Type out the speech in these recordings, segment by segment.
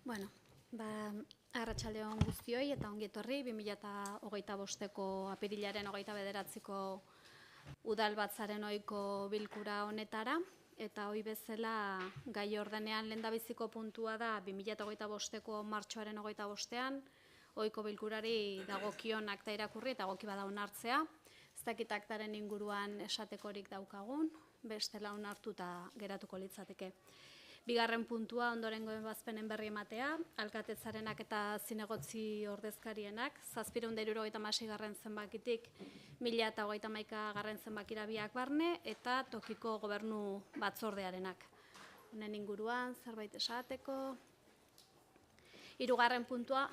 Bueno, arratsaldeon guztioi eta ongi etorri 2025ko apirilaren 29ko udalbatzaren ohiko bilkura honetara, eta hoi bezala gai ordenean lehendabiziko puntua da 2025ko martxoaren 25ean ohiko bilkurari dagokion akta irakurri eta egoki bada onartzea. Ez dakit aktaren inguruan esatekorik daukagun, bestela onartuta geratuko litzateke. Bigarren puntua ondorengo ebazpenen berri ematea, alkatetzarenak eta zinegotzi ordezkarienak, 776 zenbakitik 1031 zenbakira biak barne, eta tokiko gobernu batzordearenak. Honen inguruan, zerbait esateko. Hirugarren puntua.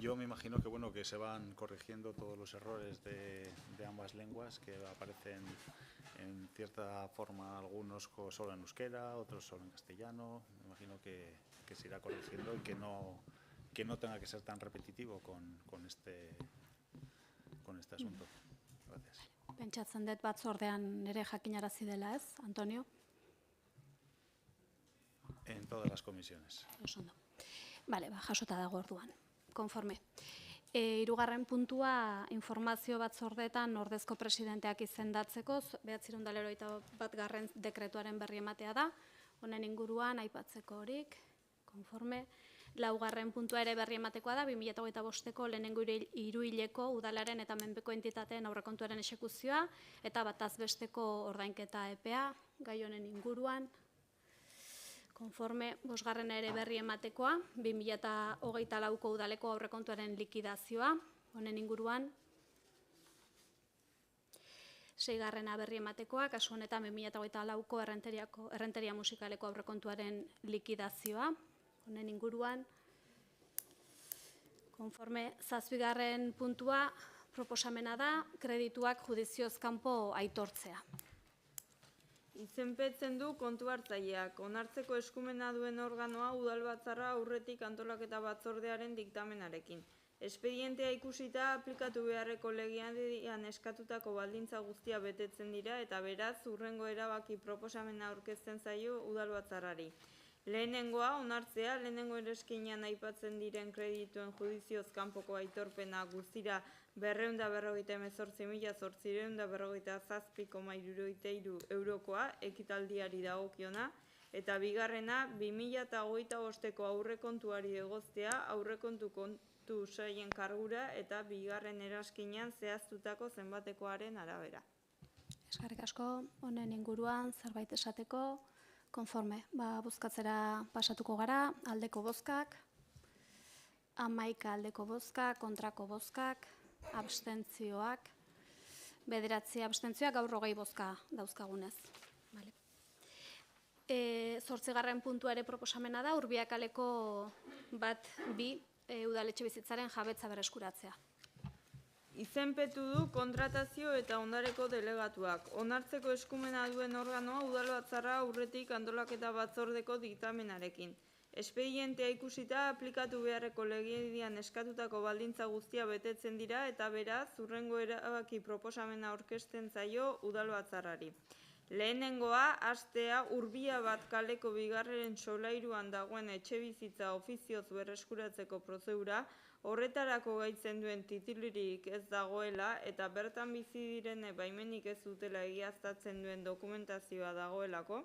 Yo me imagino que se van corrigiendo todos los errores de ambas lenguas que aparecen en cierta forma, algunos solo en euskera, otros solo en castellano. Me imagino que se irá corrigiendo y que no tenga que ser tan repetitivo con este asunto. Gracias. Pentsatzen dut batzordean ere jakinarazi dela, ez, Antonio? En todas las comisiones. Oso ondo. Bale, jasota dago orduan. Konforme. Hirugarren puntua informazio batzordeetan ordezko presidenteak izendatzeko 981 dekretuaren berri ematea da. Honen inguruan aipatzeko horik. Konforme. Laugarren puntua ere berri ematekoa da 2025ko lehenengo hiruhileko udalaren eta menpeko entitateen aurrekontuaren exekuzioa eta bataz besteko ordainketa epea gai honen inguruan. Konforme, bosgarrena ere berri ematekoa, 2024ko udaleko aurrekontuaren likidazioa, honen inguruan. Seigarrena berri ematekoa, kasu honetan 2024ko errenteria musikaleko aurrekontuaren likidazioa, honen inguruan. Konforme, zazpigarren puntua proposamena da, kredituak judizioz kanpo aitortzea. Izenpetzen du kontu hartzaileak. Onartzeko eskumena duen organoa udalbatzarra aurretik antolaketa batzordearen diktamenarekin. Espedientea ikusita aplikatu beharreko legealdian eskatutako baldintza guztia betetzen dira eta beraz hurrengo erabaki proposamena aurkezten zaio udalbatzarrari. Lehenengoa, onartzea, lehenengo ereskinean aipatzen diren kredituen judizioz kanpoko aitorpena guztira 248.847,63 eurokoa ekitaldiari dagokiona, eta bigarrena 2025ko aurrekontuari egoztea aurrekontu kontu saien kargura eta bigarren eraskinean zehaztutako zenbatekoaren arabera. Eskerrik asko, honen inguruan zerbait esateko. Konforme, bozkatzera pasatuko gara, aldeko bozkak, 11 aldeko bozkak, kontrako bozkak, abstentzioak, 9 abstentzioak, gaur 20 bozka dauzkagunez. 8. puntua ere proposamena da, Urbiakaleko 1-2 udaletxe bizitzaren jabetza berreskuratzea. Izenpetu du kontratazio eta ondareko delegatuak. Onartzeko eskumena duen organoa udalbatzarra aurretik antolaketa batzordeko diktamenarekin. Espedientea ikusita aplikatu beharreko legealdian eskatutako baldintza guztia betetzen dira eta beraz hurrengo erabaki proposamena aurkezten zaio udalbatzarrari. Lehenengoa, hastea Urbia bat kaleko bigarren solairuan dagoen etxebizitza ofizioz berreskuratzeko prozedura, horretarako gaitzen duen titulurik ez dagoela eta bertan bizi direne baimenik ez dutela egiaztatzen duen dokumentazioa dagoelako.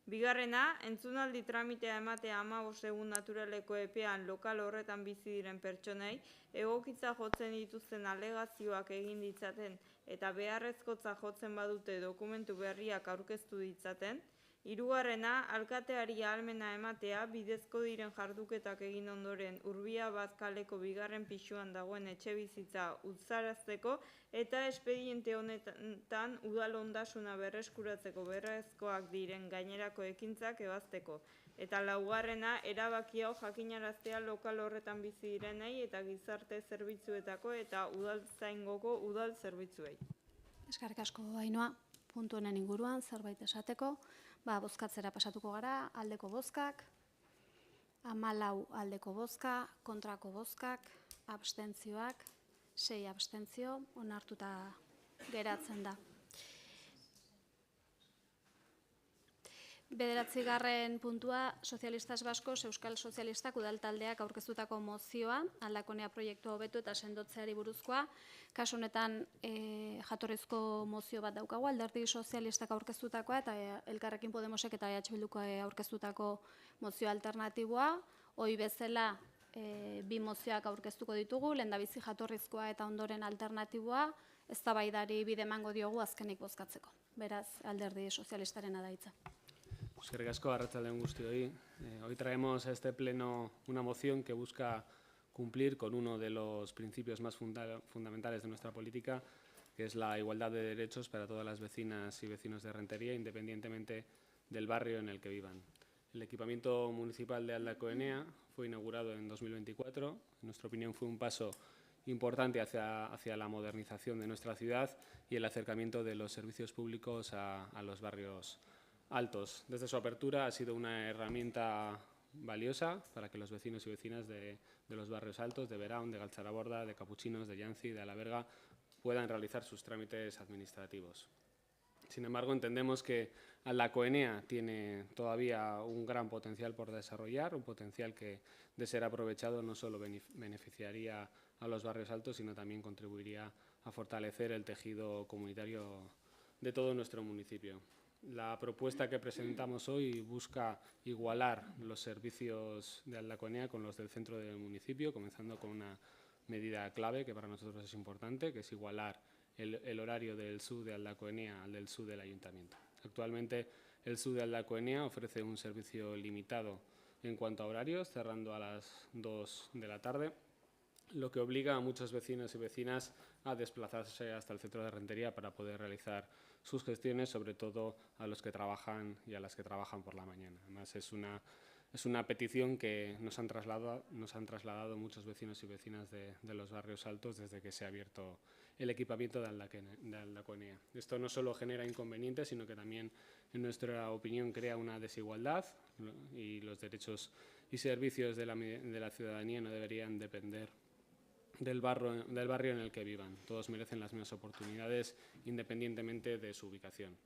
Bigarrena, entzunaldi tramitea ematea 15 egun naturaleko epean lokal horretan bizi diren pertsonei, egokitza jotzen dituzten alegazioak egin ditzaten eta beharrezkotza jotzen badute dokumentu berriak aurkeztu ditzaten. Hirugarrena, alkateari ahalmena ematea bidezko diren jarduketak egin ondoren Urbia bat kaleko bigarren pisuan dagoen etxebizitza utzarazteko eta espediente honetan udal ondasuna berreskuratzeko beharrezkoak diren gainerako ekintzak ebazteko. Eta laugarrena, erabaki hau jakinaraztea lokal horretan bizi direnei eta gizarte zerbitzuetako eta udaltzaingoko udal zerbitzuei. Eskerrik asko, Ainhoa, puntu honen inguruan zerbait esateko. Bozkatzera pasatuko gara, aldeko bozkak, 14 aldeko bozka, kontrako bozkak, abstentzioak, 6 abstentzio, onartuta geratzen da. Bederatzigarren puntua, Sozialistas Baskos, Euskal Sozialistak udaltaldeak aurkeztutako mozioa, Aldakonea proiektua hobetu eta sendotzeari buruzkoa. Kasu honetan jatorrizko mozio bat daukagu, Alderdi Sozialistak aurkeztutakoa eta Elkarrekin Podemosek eta EH Bilduko aurkeztutako mozio alternatiboa. Hoi bezala bi mozioak aurkeztuko ditugu, lehendabizi jatorrizkoa eta ondoren alternatiboa, eztabaidari bide emango diogu azkenik bozkatzeko. Beraz, Alderdi Sozialistarena da hitza. Eskerrik asko, arratsalde on guztioi. Hoy traemos a este pleno una moción que busca cumplir con uno de los principios más fundamentales de nuestra política, que es la igualdad de derechos para todas las vecinas y vecinos de Rentería, independientemente del barrio en el que vivan. El equipamiento municipal de Aldacoenea fue inaugurado en 2024. En nuestra opinión fue un paso importante hacia la modernización de nuestra ciudad y el acercamiento de los servicios públicos a los barrios altos. Desde su apertura ha sido una herramienta valiosa para que los vecinos y vecinas de los barrios altos, de Beraun, de Galtzaraborda, de Capuchinos, de Llanzi, de Alaberga, puedan realizar sus trámites administrativos. Sin embargo, entendemos que Aldacoenea tiene todavía un gran potencial por desarrollar, un potencial que, de ser aprovechado, no solo beneficiaría a los barrios altos, sino también contribuiría a fortalecer el tejido comunitario de todo nuestro municipio. La propuesta que presentamos hoy busca igualar los servicios de Aldacoenea con los del centro del municipio, comenzando con una medida clave que para nosotros es importante, que es igualar el horario del SUD de Aldacoenea al del SUD del Ayuntamiento. Actualmente el SUD de Aldacoenea ofrece un servicio limitado en cuanto a horarios, cerrando a las 2 de la tarde, lo que obliga a muchos vecinos y vecinas a desplazarse hasta el centro de Rentería para poder realizar sus gestiones, sobre todo a los que trabajan y a las que trabajan por la mañana. Además, es una petición que nos han trasladado muchos vecinos y vecinas de los barrios altos desde que se ha abierto el equipamiento de Aldacoenea. Esto no solo genera inconvenientes, sino que también, en nuestra opinión, crea una desigualdad y los derechos y servicios de la ciudadanía no deberían depender del barrio en el que vivan. Todos merecen las mismas oportunidades independientemente de su ubicación.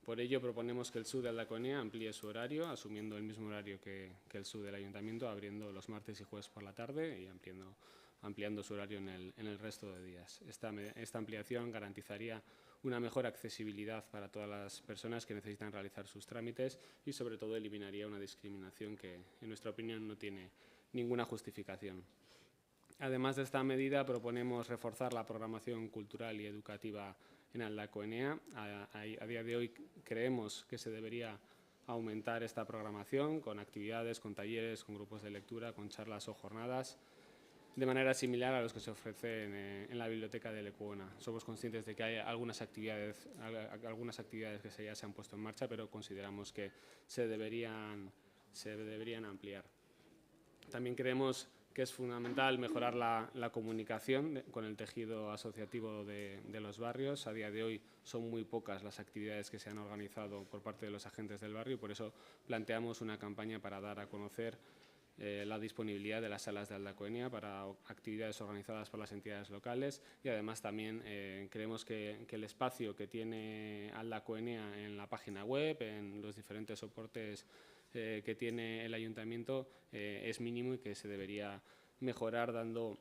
Por ello, proponemos que el SUD de Aldacoenea amplíe su horario, asumiendo el mismo horario que el SUD del Ayuntamiento, abriendo los martes y jueves por la tarde y ampliando su horario en el resto de días. Esta ampliación garantizaría una mejor accesibilidad para todas las personas que necesitan realizar sus trámites y, sobre todo, eliminaría una discriminación que, en nuestra opinión, no tiene ninguna justificación. Además de esta medida, proponemos reforzar la programación cultural y educativa en Aldacoenea. A día de hoy creemos que se debería aumentar esta programación con actividades, con talleres, con grupos de lectura, con charlas o jornadas, de manera similar a los que se ofrecen en la biblioteca de Lecuona. Somos conscientes de que hay algunas actividades que ya se han puesto en marcha, pero consideramos que se deberían ampliar. También creemos que es fundamental mejorar la comunicación con el tejido asociativo de los barrios. A día de hoy son muy pocas las actividades que se han organizado por parte de los agentes del barrio y por eso planteamos una campaña para dar a conocer la disponibilidad de las salas de Aldacoenea para actividades organizadas por las entidades locales y además también creemos que el espacio que tiene Aldacoenea en la página web, en los diferentes soportes que tiene el Ayuntamiento es mínimo y que se debería mejorar dando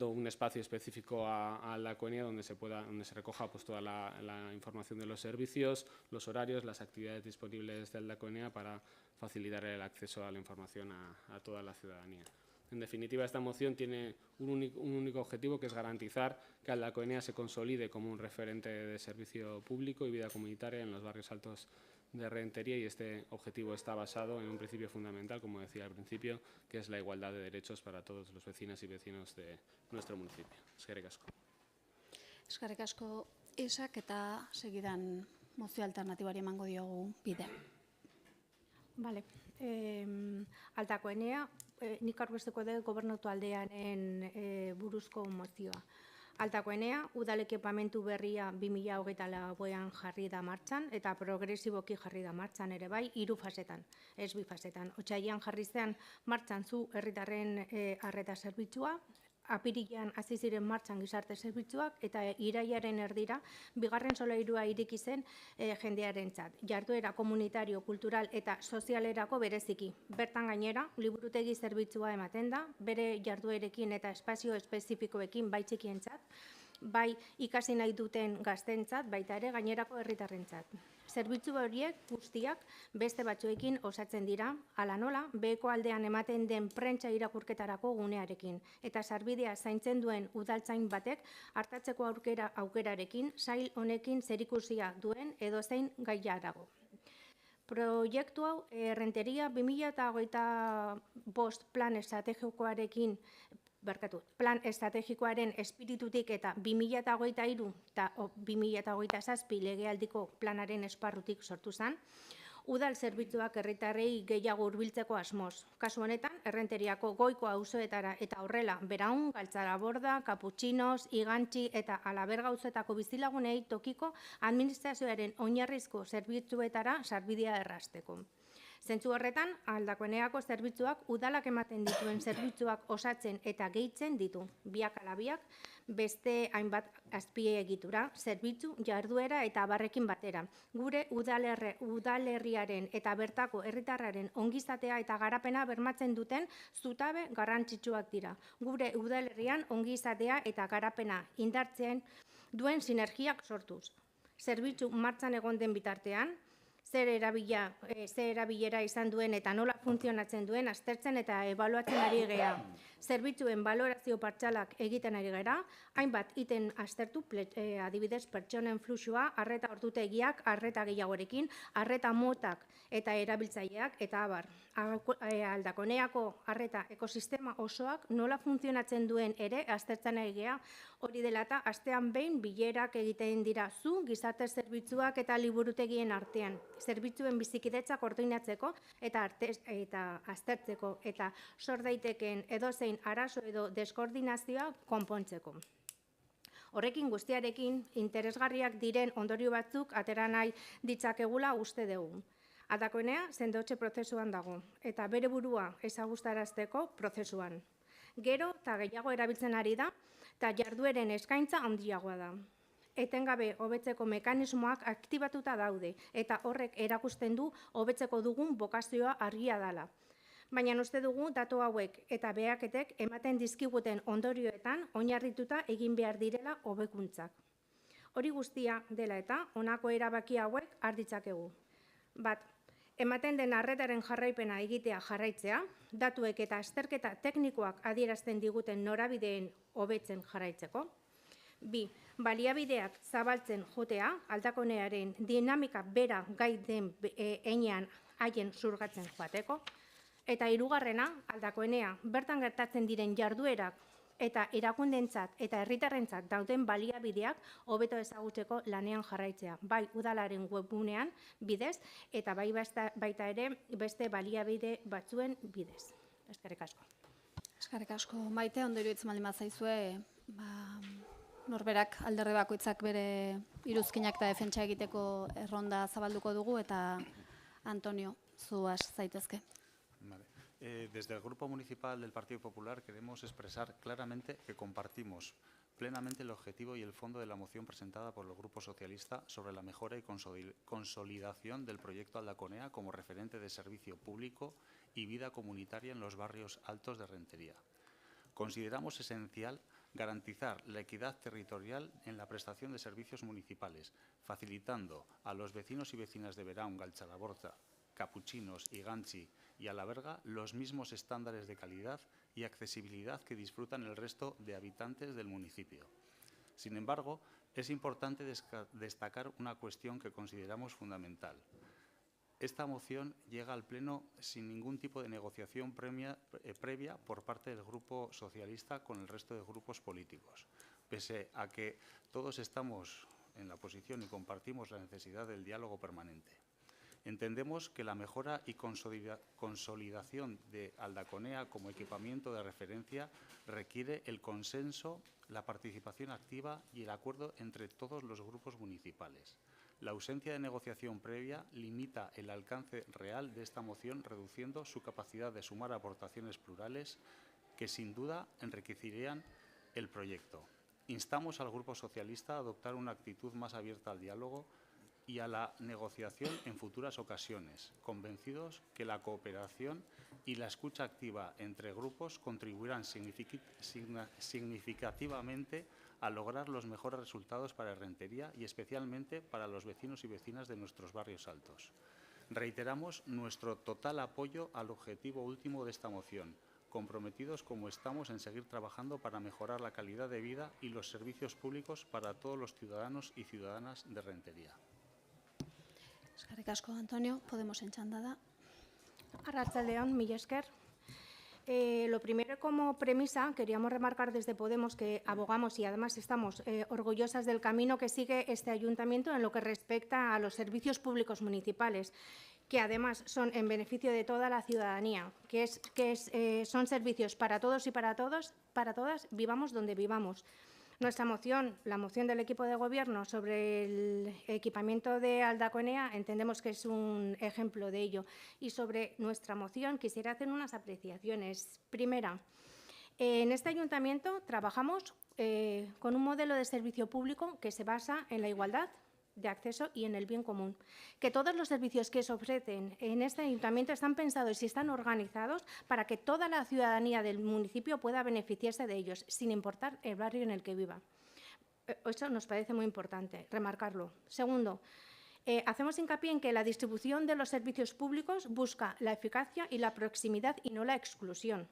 un espacio específico a Aldacoenea donde se recoja pues, toda la información de los servicios, los horarios, las actividades disponibles de Aldacoenea para facilitar el acceso a la información a toda la ciudadanía. En definitiva, esta moción tiene un único objetivo, que es garantizar que Aldacoenea se consolide como un referente de servicio público y vida comunitaria en los barrios altos de Rentería, y este objetivo está basado en un principio fundamental, como decía al principio, que es la igualdad de derechos para todos los vecinas y vecinos de nuestro municipio. Eskerrik asko. Eskerrik asko Isak, eta segidan mozio alternatibari emango diogu bide. Vale. Aldacoenea, nik aurkeztuko dut gobernutu aldearen buruzko mozioa. Aldacoenea, udal ekipamentu berria 2024an jarri da martxan eta progresiboki jarri da martxan ere bai, 3 fasetan, ez 2 fasetan. Otsailean jarri zen martxan zu herritarren arreta zerbitzua, apirilean hasi ziren martxan gizarte zerbitzuak eta irailaren erdira bigarren solairua ireki zen jendearentzat. Jarduera komunitario, kultural eta sozialerako bereziki. Bertan gainera, liburutegi zerbitzua ematen da, bere jarduerekin eta espazio espezifikoekin bai txikientzat, bai ikasi nahi duten gaztentzat, baita ere gainerako herritarrentzat. Zerbitzu horiek guztiak beste batzuekin osatzen dira, hala nola, beheko aldean ematen den prentsa irakurketarako gunearekin, eta sarbidea zaintzen duen udaltzain batek hartatzeko aukerarekin sail honekin zerikusia duen edozein gaia dago. Proiektu hau Errenteria 2025 plan estrategikoaren espiritutik eta 2023 eta 2027 legealdiko planaren esparrutik sortu zen, udal zerbitzuak herritarrei gehiago hurbiltzeko asmoz. Kasu honetan, Errenteriako goiko auzoetara eta horrela Beraun, Galtzaraborda, Kaputxinos, Igantzi eta Alaberga auzoetako bizilagunei tokiko administrazioaren oinarrizko zerbitzuetara sarbidea errazteko. Zentzu horretan, Aldakoeneako zerbitzuak udalak ematen dituen zerbitzuak osatzen eta gehitzen ditu. Biak ala biak, beste hainbat azpiegitura, zerbitzu, jarduera eta abarrekin batera. Gure udalerriaren eta bertako herritarraren ongizatea eta garapena bermatzen duten zutabe garrantzitsuak dira. Gure udalerrian ongizatea eta garapena indartzen duen sinergiak sortuz. Zerbitzu martxan egon den bitartean, zer erabilera izan duen eta nola funtzionatzen duen aztertzen eta ebaluatzen ari gera. Zerbitzuen balorazio partzialak egiten ari gera, hainbat iten aztertu, adibidez pertsonen fluxua, arreta ordutegiak, arreta gehiagorekin, arreta motak eta erabiltzaileak eta abar. Aldakoneako arreta ekosistema osoak nola funtzionatzen duen ere aztertzen ari gera, hori dela eta astean behin bilerak egiten dira zu, gizarte zerbitzuak eta liburutegien artean. Zerbitzuen bizikidetza koordinatzeko eta aztertzeko eta sor daitekeen edozein arazo edo deskoordinazioa konpontzeko. Horrekin guztiarekin interesgarriak diren ondorio batzuk atera nahi ditzakegula uste dugu. Aldakoenea sendotze prozesuan dago eta bere burua ezagustarazteko prozesuan. Gero eta gehiago erabiltzen ari da eta jardueren eskaintza handiagoa da. Etengabe hobetzeko mekanismoak aktibatuta daude eta horrek erakusten du hobetzeko dugun bokazioa argia dela. Baina uste dugu datu hauek eta behaketek ematen dizkiguten ondorioetan oinarrituta egin behar direla hobekuntzak. Hori guztia dela eta honako erabaki hauek har ditzakegu. Bat, ematen den arretaren jarraipena egitea jarraitzea, datuek eta azterketa teknikoak adierazten diguten norabideen hobetzen jarraitzeko. Bi, baliabideak zabaltzen jotea, aldakonearen dinamika bera gai den heinean haien zurgatzen joateko. Eta hirugarrena, aldakoenea, bertan gertatzen diren jarduerak eta erakundentzat eta herritarrentzat dauden baliabideak hobeto ezagutzeko lanean jarraitzea, bai udalaren webgunean bidez eta bai baita ere beste baliabide batzuen bidez. Eskerrik asko. Eskerrik asko, Maite, ondo iruditzen baldin bazaizue, norberak alderdi bakoitzak bere iruzkinak eta defentsa egiteko erronda zabalduko dugu eta Antonio, zu has zaitezke. Vale. Desde el Grupo Municipal del Partido Popular queremos expresar claramente que compartimos plenamente el objetivo y el fondo de la moción presentada por el Grupo Socialista sobre la mejora y consolidación del proyecto Aldaconea como referente de servicio público y vida comunitaria en los barrios altos de Rentería. Consideramos esencial garantizar la equidad territorial en la prestación de servicios municipales, facilitando a los vecinos y vecinas de Beraun, Galtzaraborda, Kaputxinos, Igantzi y Alaberga los mismos estándares de calidad y accesibilidad que disfrutan el resto de habitantes del municipio. Sin embargo, es importante destacar una cuestión que consideramos fundamental. Esta moción llega al Pleno sin ningún tipo de negociación previa por parte del Grupo Socialista con el resto de grupos políticos, pese a que todos estamos en la oposición y compartimos la necesidad del diálogo permanente. Entendemos que la mejora y consolidación de Aldaconea como equipamiento de referencia requiere el consenso, la participación activa y el acuerdo entre todos los grupos municipales. La ausencia de negociación previa limita el alcance real de esta moción, reduciendo su capacidad de sumar aportaciones plurales que sin duda enriquecerían el proyecto. Instamos al Grupo Socialista a adoptar una actitud más abierta al diálogo y a la negociación en futuras ocasiones, convencidos que la cooperación y la escucha activa entre grupos contribuirán significativamente a lograr los mejores resultados para Rentería y especialmente para los vecinos y vecinas de nuestros barrios altos. Reiteramos nuestro total apoyo al objetivo último de esta moción, comprometidos como estamos en seguir trabajando para mejorar la calidad de vida y los servicios públicos para todos los ciudadanos y ciudadanas de Rentería. Eskerrik asko, Antonio. Podemos en txandada. Arratsaldeon, mila esker. Lo primero, como premisa, queríamos remarcar desde Podemos que abogamos y además estamos orgullosas del camino que sigue este ayuntamiento en lo que respecta a los servicios públicos municipales, que además son en beneficio de toda la ciudadanía, son servicios para todos y para todas, vivamos donde vivamos. Nuestra moción, la moción del equipo de gobierno sobre el equipamiento de Aldacoenea, entendemos que es un ejemplo de ello. Y sobre nuestra moción quisiera hacer unas apreciaciones. Primera, en este ayuntamiento trabajamos con un modelo de servicio público que se basa en la igualdad de acceso y en el bien común. Que todos los servicios que se ofrecen en este ayuntamiento están pensados y están organizados para que toda la ciudadanía del municipio pueda beneficiarse de ellos, sin importar el barrio en el que viva. Eso nos parece muy importante, remarcarlo. Segundo, hacemos hincapié en que la distribución de los servicios públicos busca la eficacia y la proximidad y no la exclusión.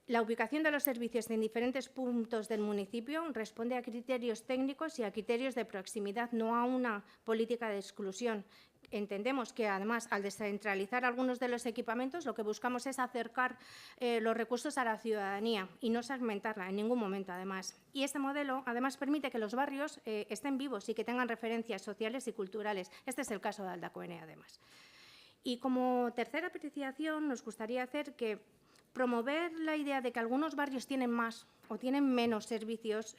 La ubicación de los servicios en diferentes puntos del municipio responde a criterios técnicos y a criterios de proximidad, no a una política de exclusión. Entendemos que, además, al descentralizar algunos de los equipamientos, lo que buscamos es acercar los recursos a la ciudadanía y no segmentarla en ningún momento, además. Y este modelo, además, permite que los barrios estén vivos y que tengan referencias sociales y culturales. Este es el caso de Aldacoenea, además. Y como tercera apreciación, nos gustaría hacer que promover la idea de que algunos barrios tienen más o tienen menos servicios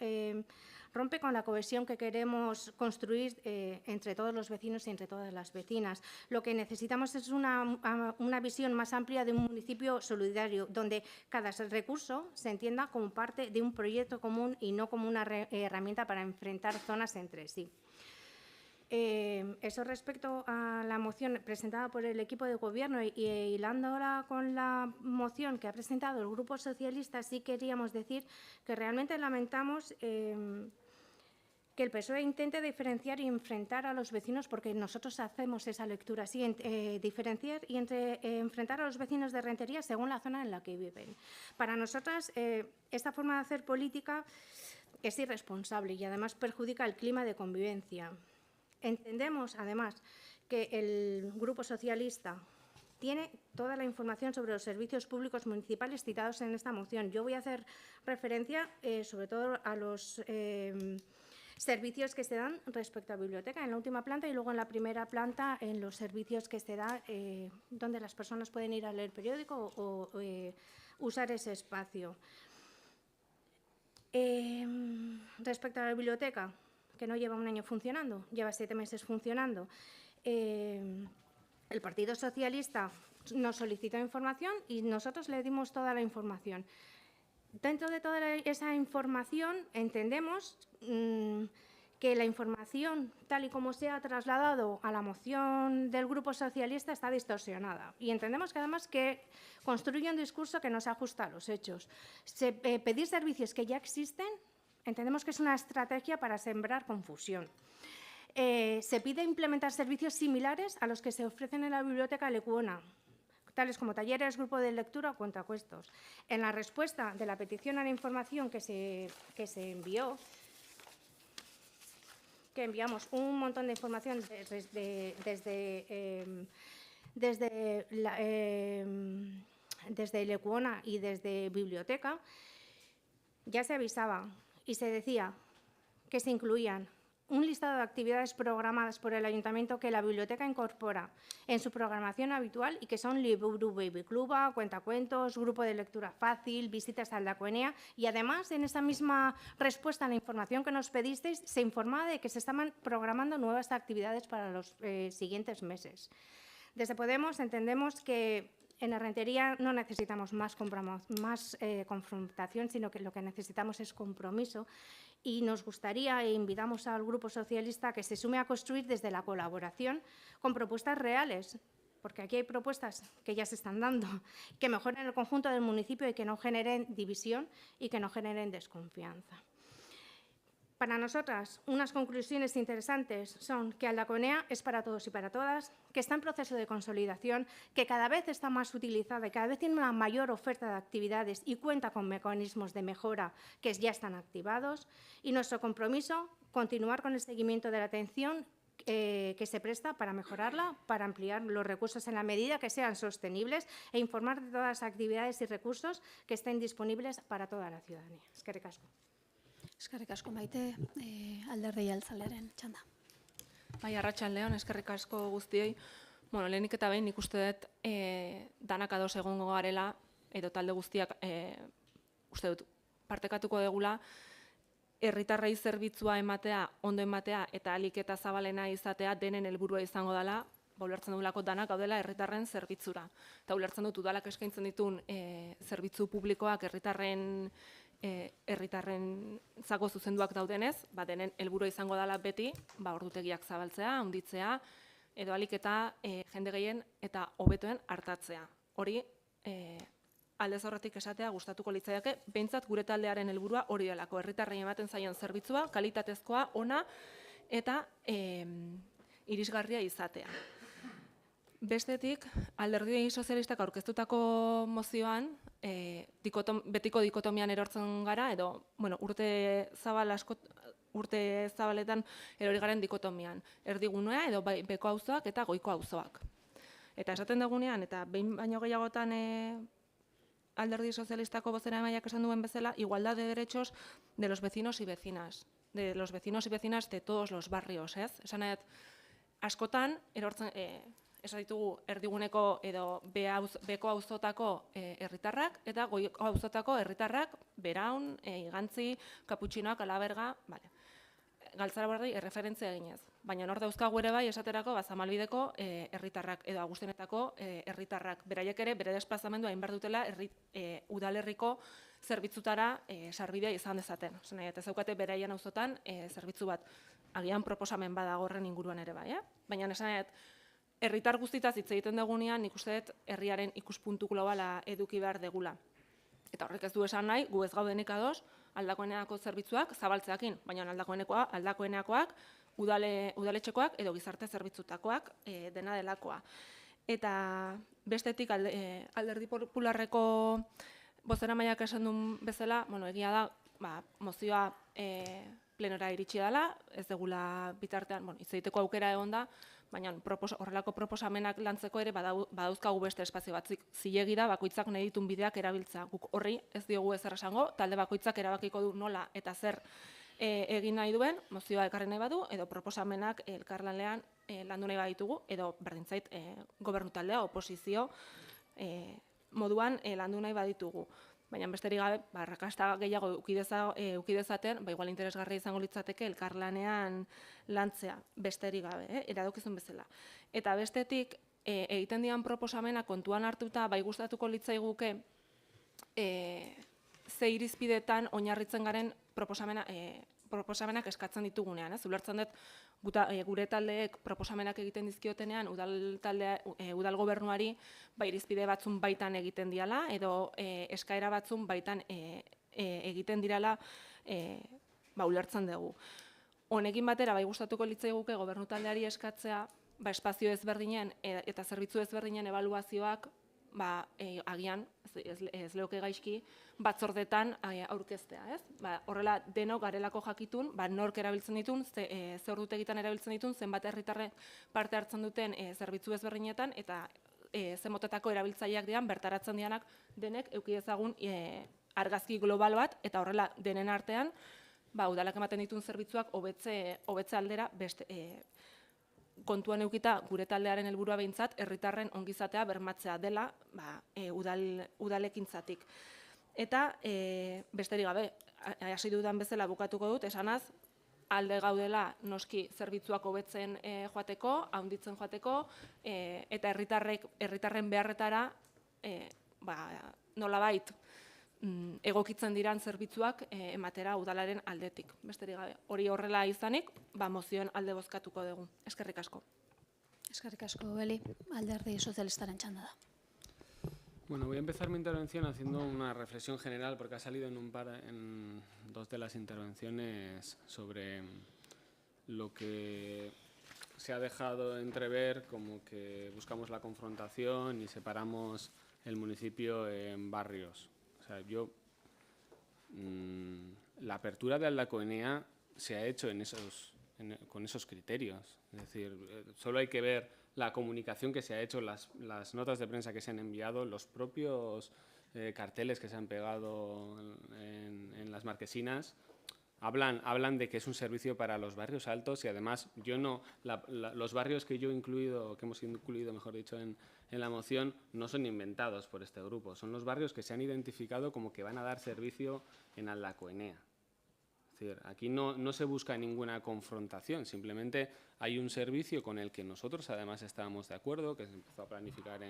rompe con la cohesión que queremos construir entre todos los vecinos y entre todas las vecinas. Lo que necesitamos es una visión más amplia de un municipio solidario, donde cada recurso se entienda como parte de un proyecto común y no como una herramienta para enfrentar zonas entre sí. Eso respecto a la moción presentada por el equipo de gobierno y hilándola con la moción que ha presentado el Grupo Socialista, sí queríamos decir que realmente lamentamos que el PSOE intente diferenciar y enfrentar a los vecinos, porque nosotros hacemos esa lectura, sí, diferenciar y enfrentar a los vecinos de Rentería según la zona en la que viven. Para nosotras, esta forma de hacer política es irresponsable y además perjudica el clima de convivencia. Entendemos, además, que el Grupo Socialista tiene toda la información sobre los servicios públicos municipales citados en esta moción. Yo voy a hacer referencia, sobre todo, a los servicios que se dan respecto a biblioteca en la última planta y luego en la primera planta en los servicios que se dan donde las personas pueden ir a leer periódico o usar ese espacio. Respecto a la biblioteca, que no lleva un año funcionando, lleva 7 meses funcionando. El Partido Socialista nos solicitó información y nosotros le dimos toda la información. Dentro de toda esa información entendemos que la información, tal y como se ha trasladado a la moción del Grupo Socialista, está distorsionada. Y entendemos que además que construye un discurso que no se ajusta a los hechos. Pedir servicios que ya existen, entendemos que es una estrategia para sembrar confusión. Se pide implementar servicios similares a los que se ofrecen en la Biblioteca Lecuona, tales como talleres, grupo de lectura o cuentacuentos. En la respuesta de la petición a la información que se envió, que enviamos un montón de información desde Lecuona y desde Biblioteca, ya se avisaba y se decía que se incluían un listado de actividades programadas por el Ayuntamiento que la Biblioteca incorpora en su programación habitual y que son Liburu Baby Cluba, cuentacuentos, grupo de lectura fácil, visitas a Aldacoenea, y además en esa misma respuesta a la información que nos pedisteis se informaba de que se estaban programando nuevas actividades para los siguientes meses. Desde Podemos entendemos que En Errentería no necesitamos más confrontación, sino que lo que necesitamos es compromiso, y nos gustaría e invitamos al Grupo Socialista a que se sume a construir desde la colaboración con propuestas reales, porque aquí hay propuestas que ya se están dando, que mejoren el conjunto del municipio y que no generen división y que no generen desconfianza. Para nosotras, unas conclusiones interesantes son que Aldaconea es para todos y para todas, que está en proceso de consolidación, que cada vez está más utilizada y cada vez tiene una mayor oferta de actividades y cuenta con mecanismos de mejora que ya están activados, y nuestro compromiso, continuar con el seguimiento de la atención que se presta para mejorarla, para ampliar los recursos en la medida que sean sostenibles e informar de todas las actividades y recursos que estén disponibles para toda la ciudadanía. Eskerrik asko. Eskerrik asko Maite, Alderdi Jeltzalearen txanda. Bai, arratsaldeon, eskerrik asko guztioi. Bueno, lehenik eta behin nik uste dut danak ados egongo garela, edo talde guztiak uste dut partekatuko degula, herritarrei zerbitzua ematea, ondo ematea eta ahalik eta zabalena izatea denen helburua izango dela, ulertzen dugulako danak gaudela herritarren zerbitzura. Eta ulertzen dut udalak eskaintzen dituen zerbitzu publikoak herritarrentzako zuzenduak daudenez, denen helburua izango dela beti, ordutegiak zabaltzea, handitzea, edo ahalik eta jende gehien eta hobetoen hartatzea. Hori aldez horretik esatea gustatuko litzaiake, behintzat gure taldearen helburua hori delako, herritarrei ematen zaion zerbitzua, kalitatezkoa, ona eta irisgarria izatea. Bestetik, Alderdi Sozialistak aurkeztutako mozioan, betiko dikotomian erortzen gara, edo urte zabaletan erori garen dikotomian. Erdigunea edo beko auzoak eta goiko auzoak. Eta esaten dugunean, eta behin baino gehiagotan Alderdi Sozialistako bozeramaileak esan duen bezala, igualdad de derechos de los vecinos y vecinas. De los vecinos y vecinas de todos los barrios, ez? Esan nahi, askotan, esan ditugu erdiguneko edo beko auzotako herritarrak eta goiko auzotako herritarrak, Beraun, Igantzi, Kaputxinoak, Alaberga, Galtzara barri erreferentzia eginez. Baina hor dauzkagu ere bai esaterako Zamalbideko herritarrak edo Agustinetako herritarrak. Beraiek ere bere desplazamendua egin behar dutela udalerriko zerbitzutara sarbidea izan dezaten. Eta zaukate beraien auzotan zerbitzu bat. Agian proposamen badago horren inguruan ere bai. Baina esan herritar guztitaz hitz egiten dugunean nik uste dut herriaren ikuspuntu globala eduki behar degula. Eta horrek ez du esan nahi, gu ez gaudenik ados, Aldakoeneako zerbitzuak zabaltzeakin, baina aldakoeneakoak, udaletxekoak edo gizarte zerbitzutakoak dena delakoa. Eta bestetik Alderdi Popularreko bozeramaileak esan duen bezala, egia da, mozioa plenora iritsi dela, ez degula bitartean, hitz egiteko aukera egon da, baina horrelako proposamenak lantzeko ere badauzkagu beste espazio batzik. Zilegi da, bakoitzak nahi ditun bideak erabiltza. Guk horri ez diogu ezer esango, talde bakoitzak erabakiko du nola eta zer egin nahi duen, mozioa ekarri nahi badu, edo proposamenak elkarlanean landu nahi baditugu, edo berdintzait gobernu taldea, oposizio moduan landu nahi baditugu. Baina besterik gabe, arrakasta gehiago eukidezaten, igual interesgarria izango litzateke elkarlanean lantzea besterik gabe, eradokizun bezala. Eta bestetik, egiten dian proposamena kontuan hartuta, gustatuko litzaiguke ze irizpidetan oinarritzen garen proposamenak eskatzen ditugunean. Ulertzen dut, gure taldeek proposamenak egiten dizkiotenean, udal gobernuari irizpide batzun baitan egiten diala, edo eskaera batzun baitan egiten dirala ulertzen dugu. Honekin batera, gustatuko litzaiguke gobernu taldeari eskatzea, espazio ezberdinen eta zerbitzu ezberdinen ebaluazioak agian, ez leoke gaizki, batzordetan aurkeztea. Horrela denok garelako jakitun, nork erabiltzen ditun, ze ordutegitan erabiltzen ditun, zenbat herritarre parte hartzen duten zerbitzu ezberdinetan, eta ze motetako erabiltzaileak dian, bertaratzen dianak denek eukidezagun argazki global bat, eta horrela denen artean, udalak ematen ditun zerbitzuak hobetze aldera kontuan eukita gure taldearen helburua behintzat herritarren ongizatea bermatzea dela udalekintzatik. Eta besterik gabe, hasi dudan bezala bukatuko dut, esanaz, alde gaudela noski zerbitzuak hobetzen joateko, handitzen joateko, eta herritarren beharretara nolabait egokitzen diran zerbitzuak ematera udalaren aldetik. Besterik gabe, hori horrela izanik, mozioen alde bozkatuko dugu. Eskerrik asko. Eskerrik asko, Beli. Alderdi sozialistaren txanda da. Bueno, voy a empezar mi intervención haciendo una reflexión general porque ha salido en dos de las intervenciones sobre lo que se ha dejado entrever como que buscamos la confrontación y separamos el municipio en barrios. O sea, la apertura de Aldacoenea se ha hecho con esos criterios. Es decir, solo hay que ver la comunicación que se ha hecho, las notas de prensa que se han enviado, los propios carteles que se han pegado en las marquesinas. Hablan de que es un servicio para los barrios altos y además los barrios que hemos incluido, mejor dicho, en la moción no son inventados por este grupo, son los barrios que se han identificado como que van a dar servicio en Aldacoenea. Es decir, aquí no se busca ninguna confrontación, simplemente hay un servicio con el que nosotros además estábamos de acuerdo, que se empezó a planificar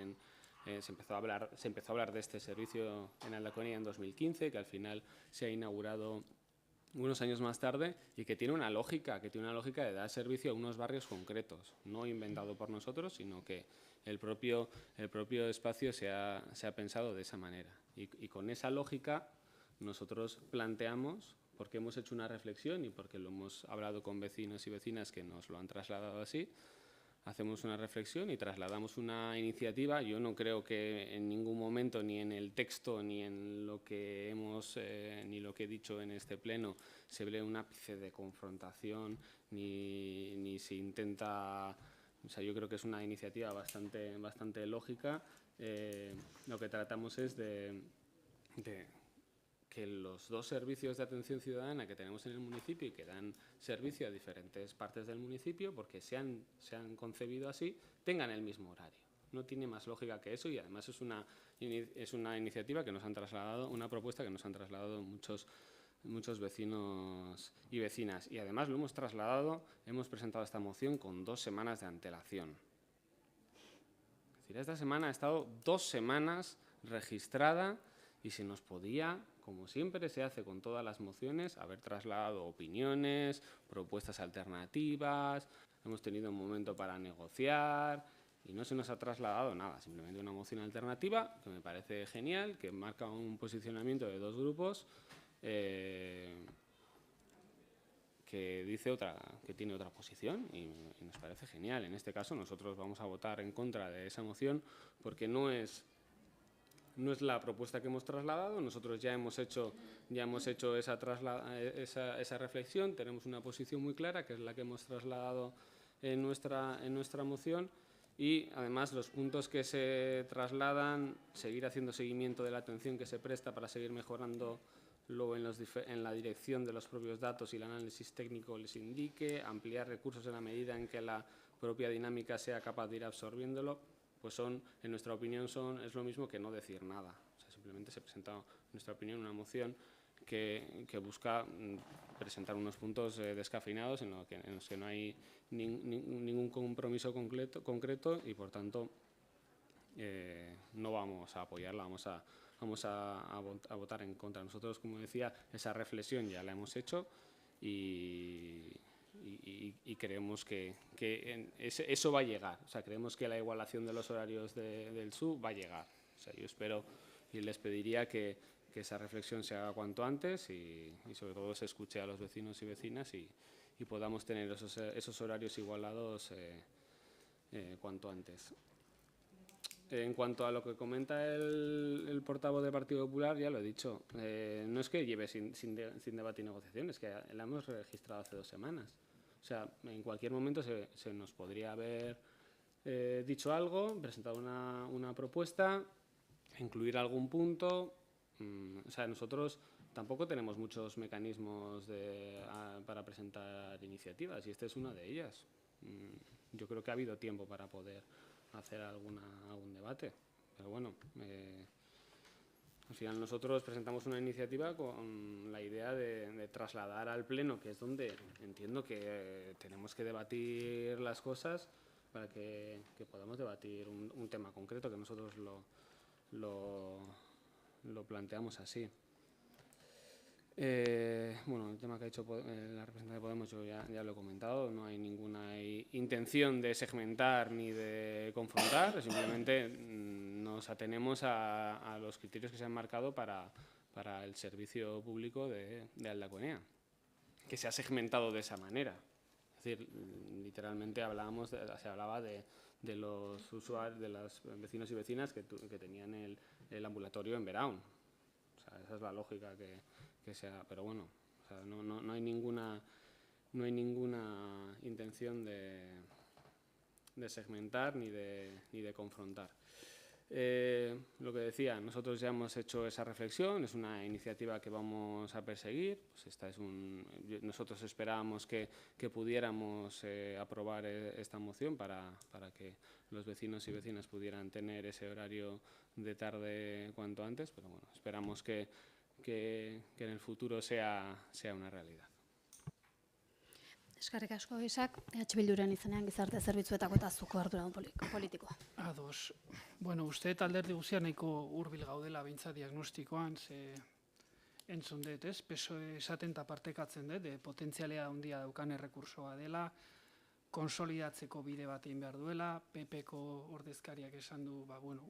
se empezó a hablar de este servicio en Aldacoenea en 2015, que al final se ha inaugurado unos años más tarde y que tiene una lógica de dar servicio a unos barrios concretos, no inventado por nosotros, sino que el propio espacio se ha pensado de esa manera. Y con esa lógica nosotros planteamos, porque hemos hecho una reflexión y porque lo hemos hablado con vecinos y vecinas que nos lo han trasladado así, hacemos una reflexión y trasladamos una iniciativa. Yo no creo que en ningún momento, ni en el texto, ni en lo que ni lo que he dicho en este pleno, se ve un ápice de confrontación, ni se intenta. O sea, yo creo que es una iniciativa bastante lógica. Lo que tratamos es de que los dos servicios de atención ciudadana que tenemos en el municipio y que dan servicio a diferentes partes del municipio, porque se han concebido así, tengan el mismo horario. No tiene más lógica que eso y además es una iniciativa que nos han trasladado, una propuesta que nos han trasladado muchos vecinos y vecinas. Y además lo hemos presentado esta moción con 2 semanas de antelación. Es decir, esta semana ha estado 2 semanas registrada y se nos podía, como siempre se hace con todas las mociones, haber trasladado opiniones, propuestas alternativas, hemos tenido un momento para negociar y no se nos ha trasladado nada, simplemente una moción alternativa que me parece genial, que marca un posicionamiento de 2 grupos que tiene otra posición y nos parece genial. En este caso nosotros vamos a votar en contra de esa moción porque no es la propuesta que hemos trasladado. Nosotros ya hemos hecho esa reflexión, tenemos una posición muy clara, que es la que hemos trasladado en nuestra moción, y además los puntos que se trasladan, seguir haciendo seguimiento de la atención que se presta para seguir mejorando luego en la dirección de los propios datos y el análisis técnico les indique, ampliar recursos en la medida en que la propia dinámica sea capaz de ir absorbiéndolo. Pues en nuestra opinión, es lo mismo que no decir nada. O sea, simplemente se presenta, en nuestra opinión, una moción que busca presentar unos puntos descafeinados en los que no hay ningún compromiso concreto y, por tanto, no vamos a apoyarla, vamos a votar en contra. Nosotros, como decía, esa reflexión ya la hemos hecho y creemos que eso va a llegar. O sea, creemos que la igualación de los horarios del SU va a llegar. O sea, yo espero y les pediría que esa reflexión se haga cuanto antes y sobre todo se escuche a los vecinos y vecinas y podamos tener esos horarios igualados cuanto antes. En cuanto a lo que comenta el portavoz del Partido Popular, ya lo he dicho, no es que lleve sin debate y negociación, es que la hemos registrado hace 2 semanas. O sea, en cualquier momento se nos podría haber dicho algo, presentado una propuesta, incluir algún punto. O sea, nosotros tampoco tenemos muchos mecanismos para presentar iniciativas y esta es una de ellas. Yo creo que ha habido tiempo para poder hacer algún debate, pero bueno, al final nosotros presentamos una iniciativa con la idea de trasladar al Pleno, que es donde entiendo que tenemos que debatir las cosas para que podamos debatir un tema concreto, que nosotros lo planteamos así. Bueno, el tema que ha dicho la representante de Podemos yo ya lo he comentado, no hay ninguna intención de segmentar ni de confrontar, simplemente nos atenemos a los criterios que se han marcado para el servicio público de Aldaconea, que se ha segmentado de esa manera. Es decir, literalmente se hablaba de los usuarios, de los vecinos y vecinas que tenían el ambulatorio en Veraun. O sea, esa es la lógica que sea, pero bueno, o sea, no hay ninguna intención de segmentar ni de confrontar. Lo que decía, nosotros ya hemos hecho esa reflexión, es una iniciativa que vamos a perseguir. Pues nosotros esperábamos que pudiéramos aprobar esta moción para que los vecinos y vecinas pudieran tener ese horario de tarde cuanto antes, pero bueno, esperamos que en el futuro sea una realidad. Eskerrik asko, Isak, Bilduren izenean gizarte zerbitzuetako eta zuko arduradun politikoa. Ados. Bueno, uste alderdi guztiak nahiko hurbil gaudela beintza diagnostikoan, ze entzun dut, ez? PSOE esaten eta partekatzen dut, potentzialea handia daukan errekursoa dela, konsolidatzeko bide bat egin behar duela, PP-ko ordezkariak esan du,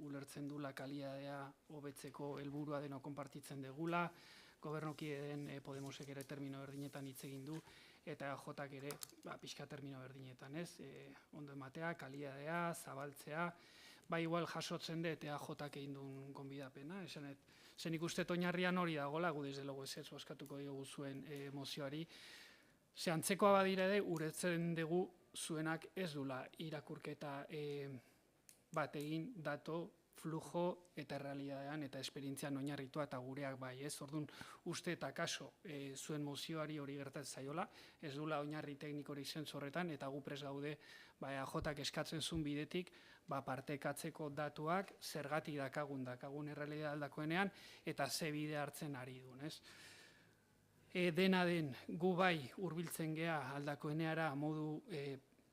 ulertzen du kalitatea hobetzeko helburua deno konpartitzen degula, gobernukideen Podemosek ere termino berdinetan hitz egin du, eta EAJak ere pixka termino berdinetan, ez? Ondo ematea, kalitatea, zabaltzea, igual jasotzen dut EAJak egin duen gonbidapena, zen ikuste oinarrian hori dagoela, gu desde logo ez bozkatuko diogu zuen mozioari, ze antzekoa badira ere, uretzen dugu zuenak ez dula irakurketa bat egin dato, flujo eta realitatean eta esperientzian oinarritua eta gureak bai, ez? Orduan, uste eta kaso zuen mozioari hori gertatzen zaiola, ez dula oinarri teknikorik zentzu horretan, eta gu prest gaude EAJak eskatzen zuen bidetik, partekatzeko datuak zergatik dakagun errealitatea Aldakoenean, eta ze bide hartzen ari duen, ez? Dena den, gu bai hurbiltzen gea Aldakoeneara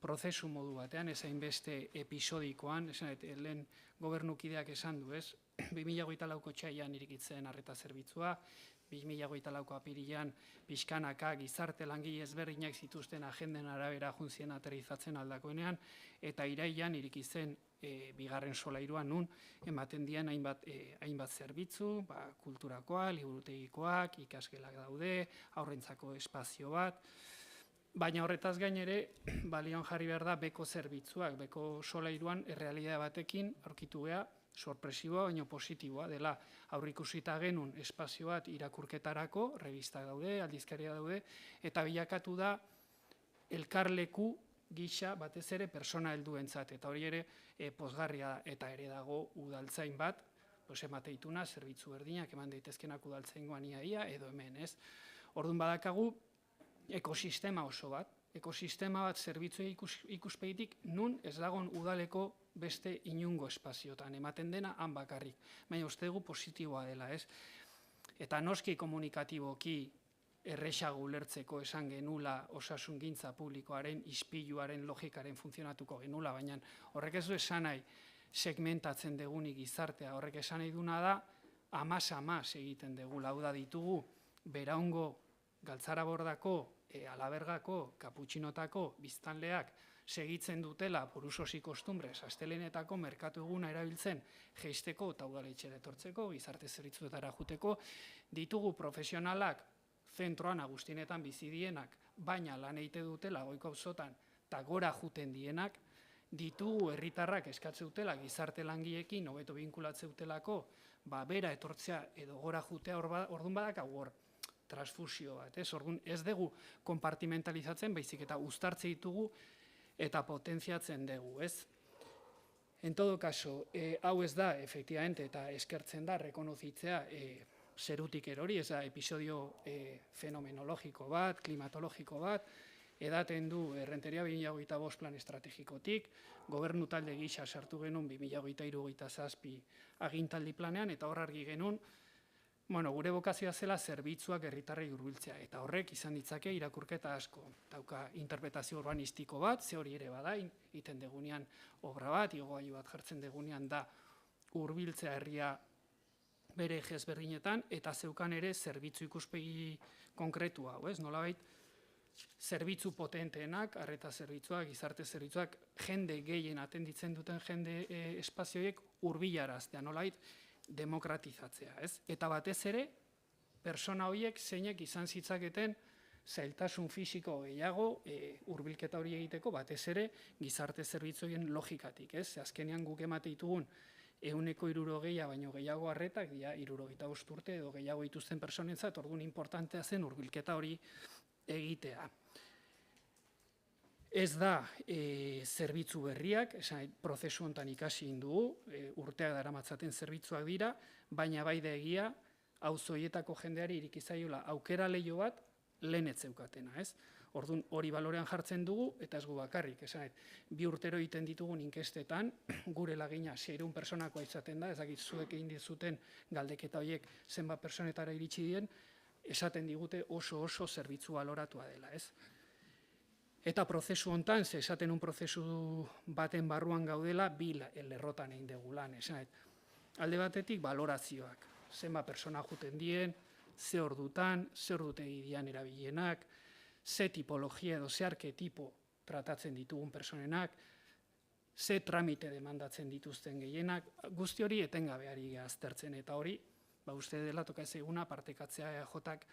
prozesu modu batean, ezain beste episodikoan, lehen gobernukideak esan du, ez? 2024ko txaian irikitzen arreta zerbitzua, 2024ko apirilean pixkanaka gizarte langile ezberdinak zituzten agenden arabera juntzien aterrizatzen Aldakoenean, eta irailean irikitzen bigarren solairuan nun, ematen dian hainbat zerbitzu, kulturakoa, liburutegikoak, ikasgelak daude, aurrentzako espazio bat, baina horretaz gain ere, balioan jarri behar da beko zerbitzuak, beko solairuan errealitatea batekin aurkitu gea sorpresiboa, baina positiboa dela aurrikusita genuen espazio bat irakurketarako, revista daude, aldizkaria daude, eta bilakatu da elkarleku gisa batez ere persona helduentzat, eta hori ere pozgarria eta ere dago udaltzain bat, emateituna, zerbitzu berdinak, eman daitezkenak udaltzaingoan ia, edo hemen, ez? Orduan badakagu, ekosistema oso bat, zerbitzu ikuspegitik nun ez dagoen udaleko beste inungo espaziotan, ematen dena han bakarrik, baina uste dugu positiboa dela, ez? Eta noski komunikatiboki erresago ulertzeko esan genula osasungintza publikoaren, ispiluaren, logikaren funtzionatuko genula, baina horrek ez du esan nahi segmentatzen degunik gizartea, horrek esan nahi duna da, amaz egiten degula, hau da ditugu, Beraungo, Galtzarabordako, Alabergako, Kaputxinotako biztanleak segitzen dutela por usos y costumbres astelenetako merkatu eguna erabiltzen jeisteko eta udaletxera etortzeko, gizarte zerbitzuetara juteko, ditugu profesionalak zentroan agustinetan bizi dienak, baina lan egite dutela goiko auzotan eta gora juten dienak, ditugu herritarrak eskatze dutela gizarte langileekin hobeto binkulatze dutelako, bera etortzea edo gora jutea orduan badakagu hor transfusio bat, orduan ez dugu konpartimentalizatzen, baizik eta uztartze ditugu eta potentziatzen dugu, ez? En todo caso, hau ez da, efectivamente, eta eskertzen da, rekonozitzea zerutik erori, ez da, episodio fenomenologiko bat, klimatologiko bat, edaten du Errenteria 2025 plan estrategikotik, gobernu talde gisa sartu genuen 2023-2027 agintaldi planean, eta hor argi genuen, gure bokazioa zela zerbitzuak herritarrei hurbiltzea, eta horrek izan ditzake irakurketa asko. Dauka interpretazio urbanistiko bat, ze hori ere bada, egiten degunean obra bat, igogailu bat jartzen degunean da hurbiltzea herria bere eje ezberdinetan, eta zeukan ere zerbitzu ikuspegi konkretu hau, ez? Nolabait, zerbitzu potenteenak, arreta zerbitzuak, gizarte zerbitzuak, jende gehien atenditzen duten jende espazioiek hurbilaraztea, nolabait, demokratizatzea, ez? Eta batez ere, persona horiek zeinek izan zitzaketen zailtasun fisiko gehiago hurbilketa hori egiteko, batez ere gizarte zerbitzuien logikatik, ez? Azkenean guk emate ditugun 160 baino gehiago arretak dira 75 urte edo gehiago dituzten personentzat, orduan inportantea zen hurbilketa hori egitea. Ez da zerbitzu berriak, prozesu honetan ikasi dugu, urteak daramatzaten zerbitzuak dira, baina bai da egia, auzoietako jendeari iriki zaiola aukera leiho bat lehen ez zeukatena, ez? Orduan hori balorean jartzen dugu, eta ez gu bakarrik, bi urtero egiten ditugun inkestetan, gure lagina 600 personakoa izaten da, ez dakit zuek egin dizuten galdeketa horiek zenbat personetara iritsi diren, esaten digute oso zerbitzu baloratua dela, ez? Eta prozesu hontan, esaten un prozesu baten barruan gaudela, bi lerrotan egin dugu lan, alde batetik balorazioak, zenbat persona juten dien, ze ordutan, ze ordutegi dian erabilienak, ze tipologia edo ze arketipo tratatzen ditugun personenak, ze tramite demandatzen dituzten gehienak, guzti hori etengabeari aztertzen, eta hori, uste dela toka ez eguna partekatzea EAJak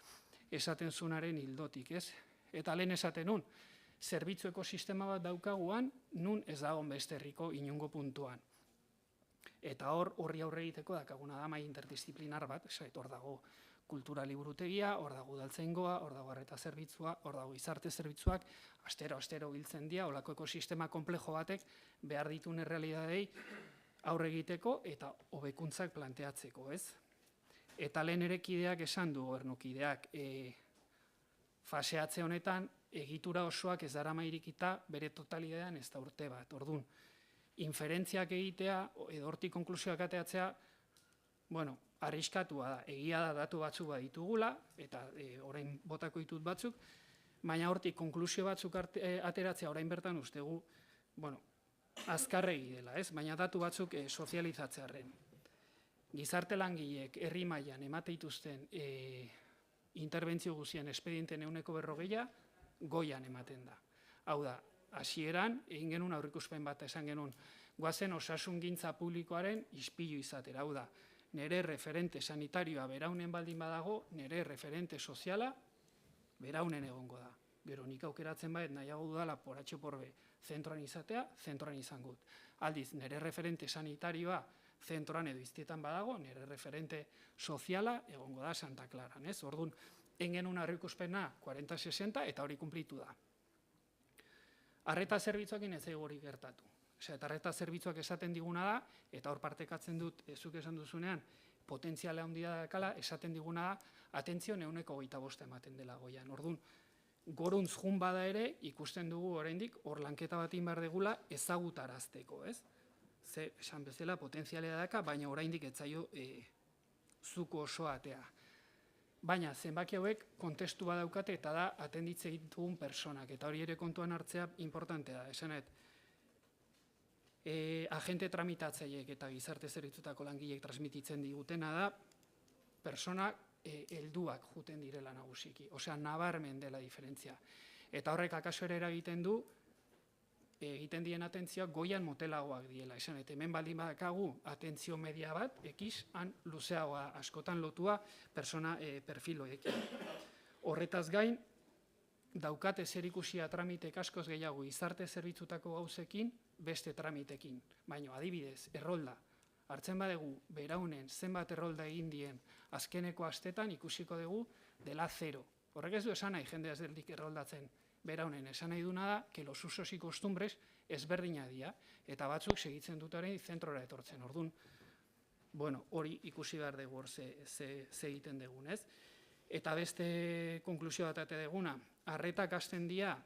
esaten zunaren hildotik, ez? Eta lehen esaten nun, zerbitzu ekosistema bat daukaguan, nun ez dagoen beste herriko inongo puntuan. Eta horri aurre egiteko dakaguna da mai interdisziplinar bat, hor dago kultura liburutegia, hor dago udaltzaingoa, hor dago arreta zerbitzua, hor dago gizarte zerbitzuak, astero biltzen dira, holako ekosistema konplejo batek behar ditun errealidadei aurre egiteko eta hobekuntzak planteatzeko, ez? Eta lehen ere kideak esan du, gobernukideak, faseatze honetan, egitura osoak ez dara mairikita bere totalidadean ez da urte bat. Orduan, inferentziak egitea, edo hortik konklusioak ateatzea, arriskatua da, egia da datu batzuk baditugula, eta orain botako ditut batzuk, baina hortik konklusio batzuk ateratzea orain bertan ustegu, azkarregi dela, ez? Baina datu batzuk sozializatzearen. Gizarte langileek herri mailan emate dituzten interbentzio guztien espedienten 40% goian ematen da. Hau da, hasieran egin genuen aurreikuspen bat esan genuen, goazen osasungintza publikoaren ispilu izatera, hau da, nire referente sanitarioa beraunen baldin badago, nire referente soziala beraunen egongo da. Gero nik aukeratzen bait nahiago dudala poratxo porbe zentroan izatea, zentroan izan gut. Aldiz, nire referente sanitarioa zentroan edo iztietan badago, nire referente soziala egongo da Santa Claran, ez? Orduan, engen una aurreikuspena 40-60 eta hori kumplitu da. Arreta zerbitzuakin ez hori gertatu. Eta arreta zerbitzuak esaten diguna da, eta hor partekatzen dut, zuk esan duzunean, potentziala handia dakala, esaten diguna da, atentzio 125 ematen dela goian. Orduan, goruntz jun bada ere, ikusten dugu oraindik hor lanketa batin behar degula ezagutarazteko, ez? Ze, esan bezala, potentzialea daka, baina oraindik etzaio zuko osoa atea. Baina, zenbaki hauek kontestu badaukate eta da atenditze ditugun personak, eta hori ere kontuan hartzea importantea da, esanet. Agente tramitatzaileek eta gizarte zerbitzutako langileek transmititzen digutena da, personak helduak juten direla nagusiki, osea, nabarmen dela diferentzia. Eta horrek akaso ere eragiten du, egiten dien atentzioak goian motelagoak diela. Esan, eta hemen baldin badakagu atentzio media bat, han luzeagoa askotan lotua persona perfiloekin. Horretaz gain, daukate zerikusia tramitek askoz gehiago gizarte zerbitzutako gauzekin, beste tramitekin. Baina, adibidez, errolda. Hartzen badegu, beraunen zenbat errolda egin dien azkeneko astetan ikusiko dugu dela 0. Horrek ez du esan nahi jende ez deldik erroldatzen. Beraunen, esan nahi duna da, que los usos y costumbres ezberdina dira, eta batzuk segitzen dutaren zentrora etortzen. Orduan, hori ikusi behar dugu hor ze egiten dugun, ez? Eta beste konklusio bat ate duguna, arretak hasten dira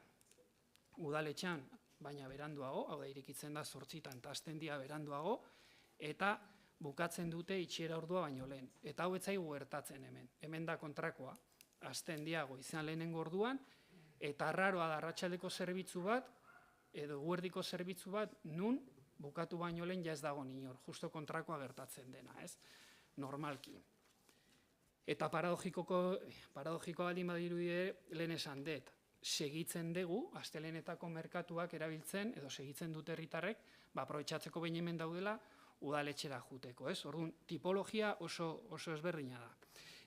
udaletxan, baina beranduago, hau da irikitzen da 8 eta hasten dira beranduago, eta bukatzen dute itxiera ordua baino lehen. Eta hau etzaigu gertatzen hemen. Hemen da kontrakoa, hasten dira goizean lehenengo orduan, eta arraroa da arratsaldeko zerbitzu bat, edo eguerdiko zerbitzu bat, nun bukatu baino lehen ja ez dago inor, justo kontrakoa gertatzen dena, ez? Normalki. Eta paradogikoa baldin badirudie lehen esan dut, segitzen dugu, astelehenetako merkatuak erabiltzen, edo segitzen dute herritarrek, aprobetxatzeko behin hemen daudela, udaletxera juteko, ez? Orduan, tipologia oso ezberdina da.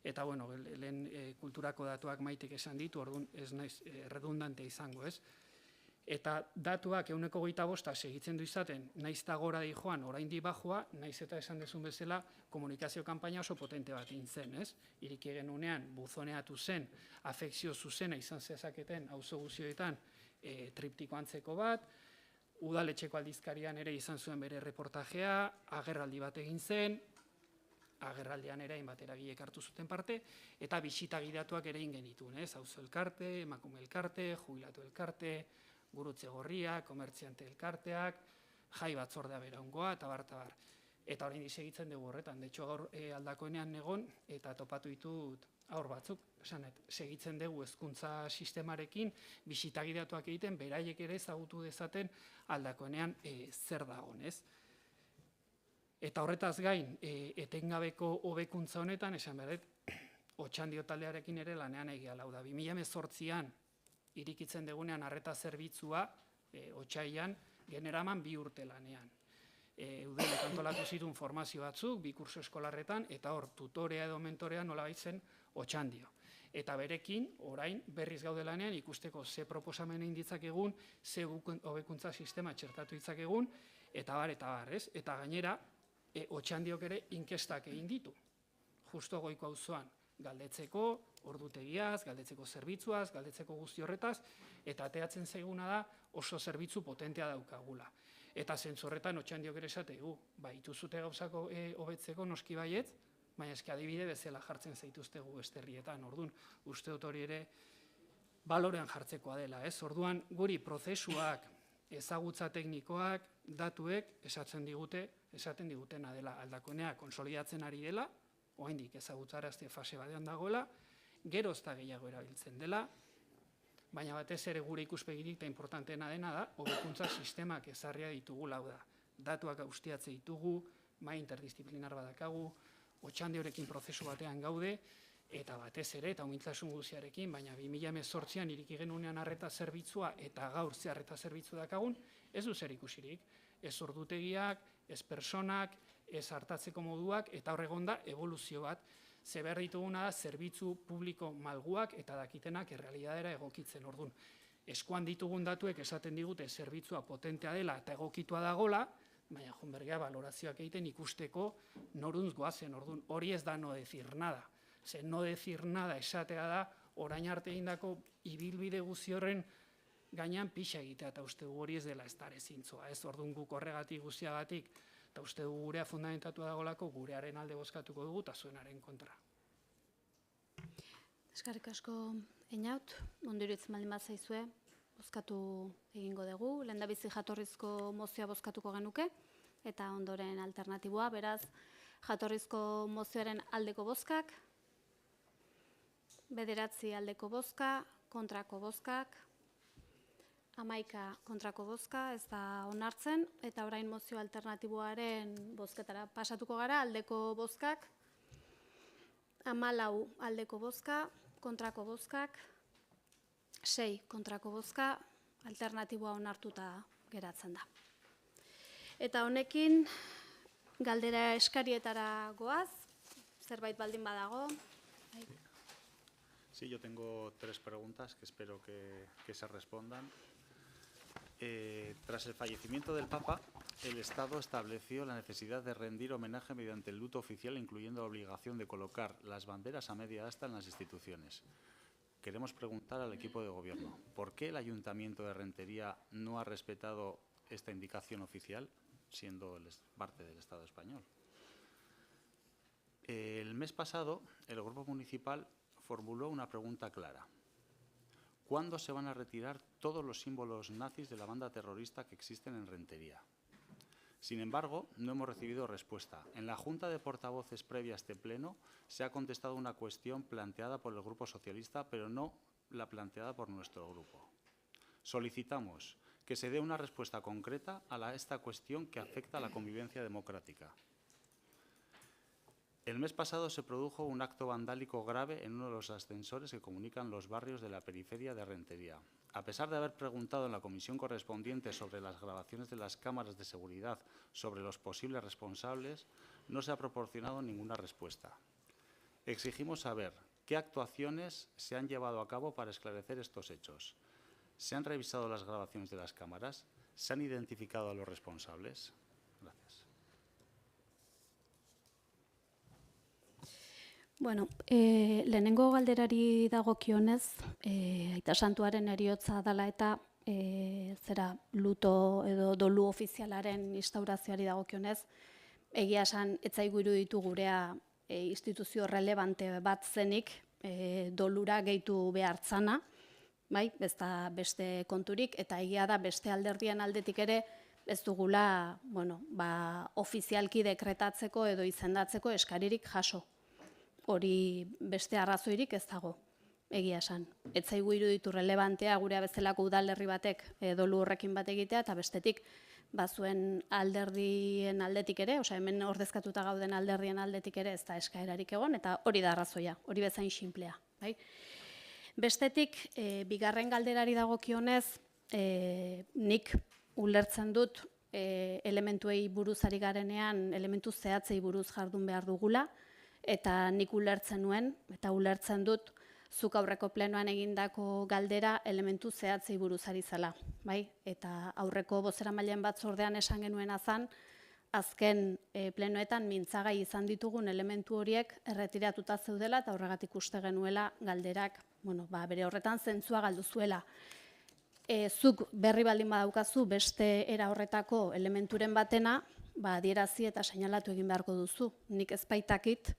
Eta, bueno, lehen kulturako datuak Maitek esan ditu, orduan ez naiz redundante izango, ez? Eta datuak 125 segitzen du izaten, naiz eta gora di joan, oraindik bajoa, naiz eta esan dezun bezala, komunikazio kanpaina oso potente bat zen, ez? Iriki genunean, buzoneatu zen, afekzio zuzena izan zezaketen auzo guztietan triptiko antzeko bat, udaletxeko aldizkarian ere izan zuen bere reportajea, agerraldi bat egin zen, agerraldian ere hainbat eragilek hartu zuten parte, eta bisita gidatuak ere egin genituen, ez? Auzo elkarte, emakume elkarte, jubilatu elkarte, gurutze gorria, komertziante elkarteak, jai batzordea beraungoa, eta bar. Eta oraindik segitzen dugu horretan. De hecho, gaur aldakoenean egon, eta topatu ditut aur batzuk, esanet, segitzen dugu hezkuntza sistemarekin, bisitagidatuak egiten, beraiek ere ezagutu dezaten aldakoenean zer dagoen, ez? Eta horretaz gain, etengabeko hobekuntza honetan, esan behar dut, Otxandio taldearekin ere lanean egia lau da. 2018an irikitzen dugunean arreta zerbitzua, otsailean, generaman 2 urte lanean. Eudelek antolatu zituen formazio batzuk, 2 kurso eskolarretan, eta hor, tutorea edo mentorea nola baitzen Otxandio. Eta berekin, orain, berriz gaude lanean, ikusteko ze proposamen egin ditzakegun, ze hobekuntza sistema txertatu ditzakegun, eta bar, ez? Eta gainera, Otxandiok ere inkestak egin ditu, justo Goiko auzoan, galdetzeko ordutegiaz, galdetzeko zerbitzuaz, galdetzeko guzti horretaz, eta ateatzen zaiguna da oso zerbitzu potentea daukagula. Eta zentzu horretan Otxandiok ere esategu, ituzute gauzako hobetzeko noski baietz, baina eski adibide bezala jartzen zaituztegu beste herrietan. Orduan, uste dut hori ere balorean jartzekoa dela, ez? Orduan, guri prozesuak, ezagutza teknikoak, datuek esaten digutena dela aldakoenea konsolidatzen ari dela, oraindik ezagutzarazte fase batean dagoela, geroz eta gehiago erabiltzen dela, baina batez ere gure ikuspegirik eta importanteena dena da, hobekuntza sistemak ezarria ditugu lau da. Datuak ustiatze ditugu, mai interdisziplinar badakagu, Otxandiorekin prozesu batean gaude, eta batez ere, eta umiltasun guziarekin, baina 2018an iriki genunean arreta zerbitzua, eta gaur ze arreta zerbitzu dakagun, ez du zer ikusirik. Ez ordutegiak, ez personak, ez hartatzeko moduak, eta horregonda evoluzio bat, ze behar dituguna da zerbitzu publiko malguak eta dakitenak errealidadera egokitzen. Orduan, eskuan ditugun datuek esaten digute zerbitzua potentea dela eta egokitua dagola, baina jonbergea balorazioak egiten ikusteko noruntz goazen. Orduan, hori ez da no decir nada. Ze no decir nada esatea da, orain arte egindako ibilbide guzi horren gainean pixa egitea, eta uste dugu hori ez dela ez dara ezintzoa. Ez, orduan guk horregatik guztiagatik, eta uste dugu gurea fundamentatua dagolako, gurearen alde bozkatuko dugu, eta zuenaren kontra. Eskerrik asko Einaut, ondo iruditzen baldin bat zaizue, bozkatu egingo dugu, lehendabizi jatorrizko mozioa bozkatuko genuke, eta ondoren alternatiboa, beraz, jatorrizko mozioaren aldeko bozkak, 9 aldeko bozka, kontrako bozkak, 11 kontrako bozka, ez da onartzen, eta orain mozio alternatiboaren bozketara pasatuko gara, aldeko bozkak, 14 aldeko bozka, kontrako bozkak, 6 kontrako bozka, alternatiboa onartuta geratzen da. Eta honekin, galdera eskarietara goaz, zerbait baldin badago. Sí, yo tengo 3 preguntas que espero que se respondan. Tras el fallecimiento del Papa, el Estado estableció la necesidad de rendir homenaje mediante el luto oficial, incluyendo la obligación de colocar las banderas a media asta en las instituciones. Queremos preguntar al equipo de gobierno, ¿por qué el Ayuntamiento de Rentería no ha respetado esta indicación oficial, siendo parte del Estado español? El mes pasado, el Grupo Municipal formuló una pregunta clara. ¿Cuándo se van a retirar todos los símbolos nazis de la banda terrorista que existen en Rentería? Sin embargo, no hemos recibido respuesta. En la Junta de Portavoces previa a este pleno se ha contestado una cuestión planteada por el Grupo Socialista, pero no la planteada por nuestro grupo. Solicitamos que se dé una respuesta concreta a esta cuestión que afecta a la convivencia democrática. El mes pasado se produjo un acto vandálico grave en uno de los ascensores que comunican los barrios de la periferia de Rentería. A pesar de haber preguntado en la comisión correspondiente sobre las grabaciones de las cámaras de seguridad sobre los posibles responsables, no se ha proporcionado ninguna respuesta. Exigimos saber qué actuaciones se han llevado a cabo para esclarecer estos hechos. ¿Se han revisado las grabaciones de las cámaras? ¿Se han identificado a los responsables? Gracias. Bueno, lehenengo galderari dagokionez, Aita Santuaren heriotza dela eta luto edo dolu ofizialaren instaurazioari dagokionez, egia esan ez zaigu iruditu gurea instituzio relevante bat zenik dolura gehitu behartzana, bai, ez da beste konturik, eta egia da beste alderdien aldetik ere ez dugula, bueno, ofizialki dekretatzeko edo izendatzeko eskaririk jaso. Hori beste arrazoirik ez dago, egia esan. Ez zaigu iruditu relevantea gure bezalako udalerri batek dolu horrekin bat egitea, eta bestetik bazuen alderdien aldetik ere, osea hemen ordezkatuta gauden alderdien aldetik ere ez da eskaerarik egon, eta hori da arrazoia, hori bezain sinplea. Bestetik, bigarren galderari dagokionez, nik ulertzen dut elementuei buruz ari garenean, elementu zehatzei buruz jardun behar dugula, eta nik ulertzen nuen, eta ulertzen dut, zuk aurreko plenoan egindako galdera elementu zehatzei buruz ari zela. Eta aurreko bozeramaileen batzordean esan genuen azan, azken plenoetan mintzagai izan ditugun elementu horiek erretiratuta zeudela, eta horregatik uste genuela galderak bere horretan zentzua galdu zuela. Zuk berri baldin badaukazu beste era horretako elementuren batena, adierazi eta seinalatu egin beharko duzu. Nik ez baitakit,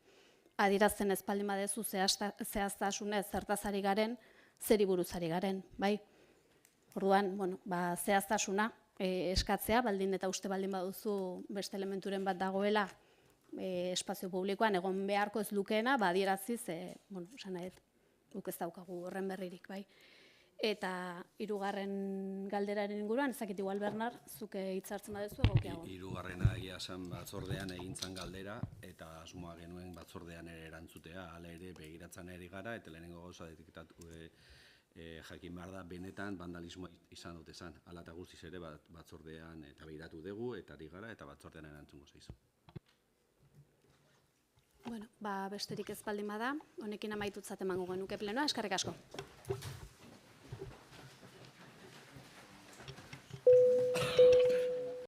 adierazten ez baldin badezu zehaztasunez zertaz ari garen, zeri buruz ari garen. Orduan, zehaztasuna eskatzea, baldin eta uste baldin baduzu beste elementuren bat dagoela espazio publikoan egon beharko ez lukeena, adieraziz, esan nahi, guk ez daukagu horren berririk. Eta hirugarren galderaren inguruan, ezakit igual Bernard, zuke hitzartzen badezu egokiago. Hirugarrena egia esan batzordean egintzan galdera, eta asmoa genuen batzordean ere erantzutea, hala ere begiratzen ari gara, eta lehenengo gauza detektatu jakin behar da, benetan vandalismoa izan dut esan. Hala eta guztiz ere batzordean eta begiratu dugu, eta ari gara, eta batzordean erantzungo zaizu. Besterik ez baldin bada, honekin amaitutzat emango genuke plenoa, eskerrik asko.